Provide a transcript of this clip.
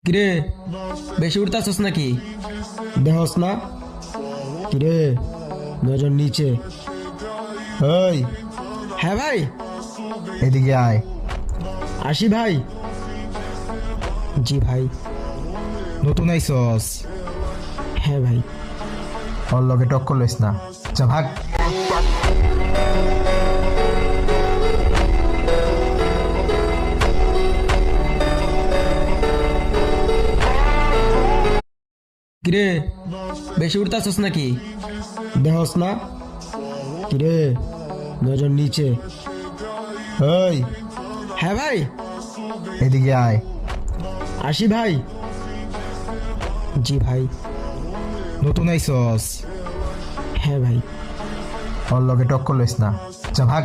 কিরে, বেশি উঠতাছস নাকি? দেহস না? কিরে, নজর নিচে। ওই, হ্যাঁ ভাই। এদিকে আয়। আসি ভাই। জি ভাই। নতুন আইসস? হ্যাঁ ভাই। ওর লগে টক্কর লইস না, যা ভাগ। কিরে, বেশি উঠতাছস নাকি? দেহস না? কিরে, নজর নিচে। ওই, হ্যাঁ ভাই। এদিকে আয়। আসি ভাই। জি ভাই। নতুন আইসস? হ্যাঁ ভাই। ওর লগে টক্কর লইস না, যা ভাগ।